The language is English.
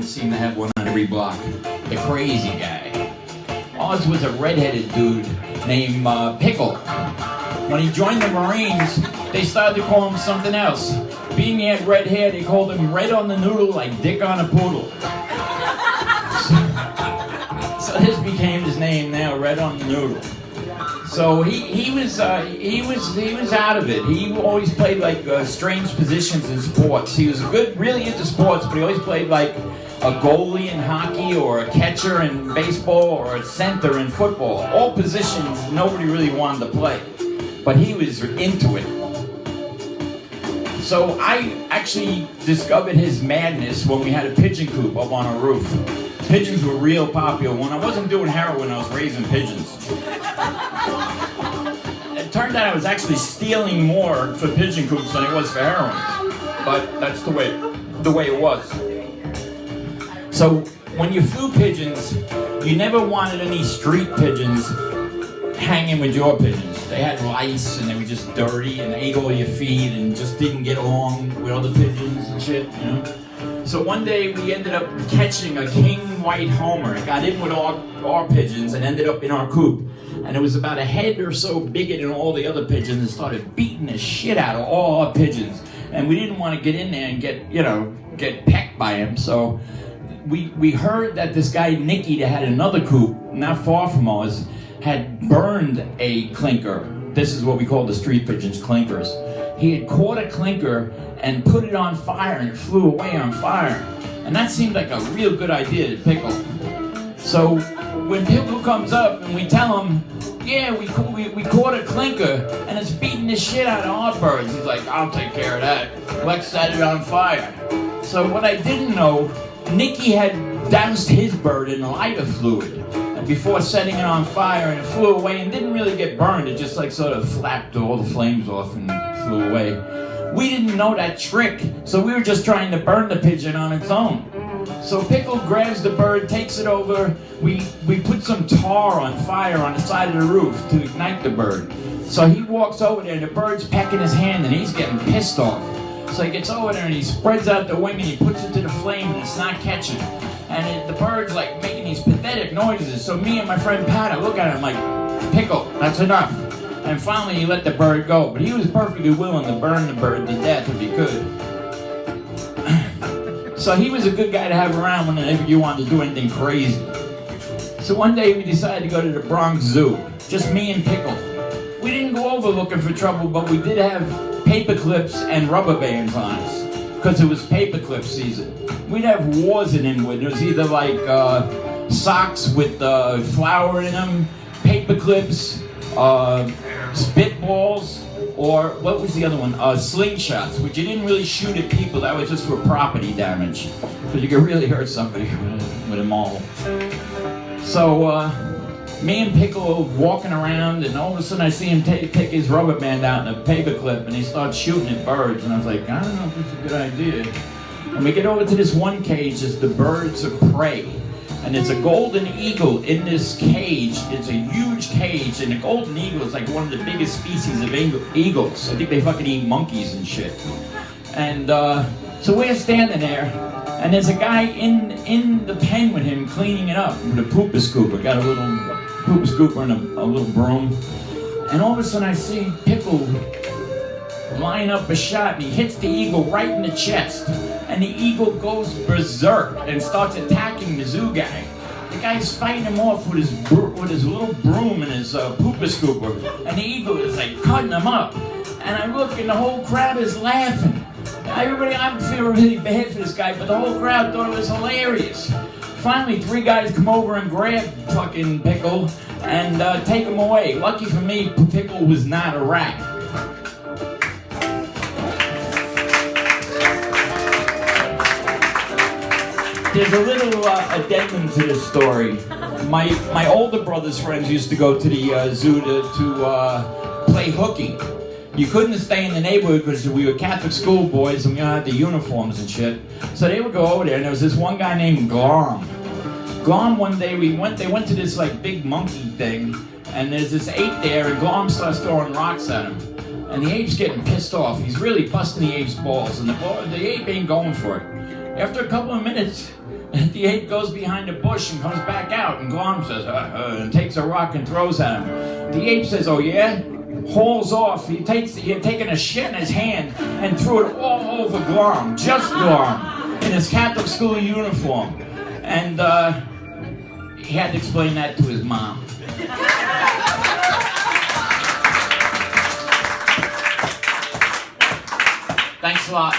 town seemed to have one on every block. The crazy guy. Ours was a redheaded dude named Pickle. When he joined the Marines, they started to call him something else. Being he had red hair, they called him Red on the Noodle, like Dick on a Poodle. So this became his name now, Red on the Noodle. So he was out of it. He always played like strange positions in sports. He was really into sports, but he always played like a goalie in hockey, or a catcher in baseball, or a center in football. All positions nobody really wanted to play, but he was into it. So I actually discovered his madness when we had a pigeon coop up on our roof. Pigeons were real popular. When I wasn't doing heroin, I was raising pigeons. It turned out I was actually stealing more for pigeon coops than it was for heroin. But that's the way it was. So when you flew pigeons, you never wanted any street pigeons hanging with your pigeons. They had lice and they were just dirty and ate all your feed and just didn't get along with other pigeons and shit, you know. So one day we ended up catching a king white homer. It got in with our pigeons and ended up in our coop. And it was about a head or so bigger than all the other pigeons and started beating the shit out of all our pigeons. And we didn't want to get in there and get pecked by him. So we heard that this guy Nicky that had another coop not far from ours had burned a clinker. This is what we call the street pigeons, clinkers. He had caught a clinker and put it on fire, and it flew away on fire. And that seemed like a real good idea to Pickle. So when Pickle comes up and we tell him, yeah, we caught a clinker and it's beating the shit out of our birds, he's like, I'll take care of that. Let's set it on fire. So what I didn't know, Nicky had doused his bird in lighter fluid before setting it on fire, and it flew away and didn't really get burned. It just like sort of flapped all the flames off and flew away. We didn't know that trick, so we were just trying to burn the pigeon on its own. So Pickle grabs the bird, takes it over. We put some tar on fire on the side of the roof to ignite the bird. So he walks over there and the bird's pecking his hand and he's getting pissed off. So he gets over there and he spreads out the wing and he puts it to the flame and it's not catching. And the bird's like making these pathetic noises. So me and my friend Pat, I look at him like, Pickle, that's enough. And finally he let the bird go. But he was perfectly willing to burn the bird to death if he could. So he was a good guy to have around whenever you wanted to do anything crazy. So one day we decided to go to the Bronx Zoo. Just me and Pickle. We didn't go over looking for trouble, but we did have paper clips and rubber bands on us. Because it was paperclip season. We'd have wars in Inwood. It was either like socks with flour in them, paper clips, spitballs, or what was the other one? Slingshots, which you didn't really shoot at people. That was just for property damage. Because you could really hurt somebody with a maul. So me and Pickle walking around, and all of a sudden I see him take his rubber band out and a paper clip, and he starts shooting at birds. And I was like, I don't know if this is a good idea. And we get over to this one cage, it's the birds of prey. And it's a golden eagle in this cage. It's a huge cage, and the golden eagle is like one of the biggest species of eagles. I think they fucking eat monkeys and shit. And so we're standing there, and there's a guy in the pen with him cleaning it up with a pooper scooper. Got a little pooper scooper and a little broom. And all of a sudden I see Pickle line up a shot, and he hits the eagle right in the chest. And the eagle goes berserk and starts attacking the zoo guy. The guy's fighting him off with his little broom and his pooper scooper. And the eagle is like cutting him up. And I look and the whole crowd is laughing. Everybody, I feel really bad for this guy, but the whole crowd thought it was hilarious. Finally, 3 guys come over and grab fucking Pickle and take him away. Lucky for me, Pickle was not a rat. There's a little addendum to this story. My older brother's friends used to go to the zoo to play hooky. You couldn't stay in the neighborhood because we were Catholic schoolboys and we all had the uniforms and shit. So they would go over there, and there was this one guy named Glom. Glom, one day they went to this like big monkey thing, and there's this ape there, and Glom starts throwing rocks at him. And the ape's getting pissed off. He's really busting the ape's balls, and the ape ain't going for it. After a couple of minutes, And the ape goes behind a bush and comes back out, and Glom says, and takes a rock and throws at him. The ape says, oh yeah? Hauls off. He had taken a shit in his hand and threw it all over Glom, just Glom, in his Catholic school uniform. And he had to explain that to his mom. Thanks a lot.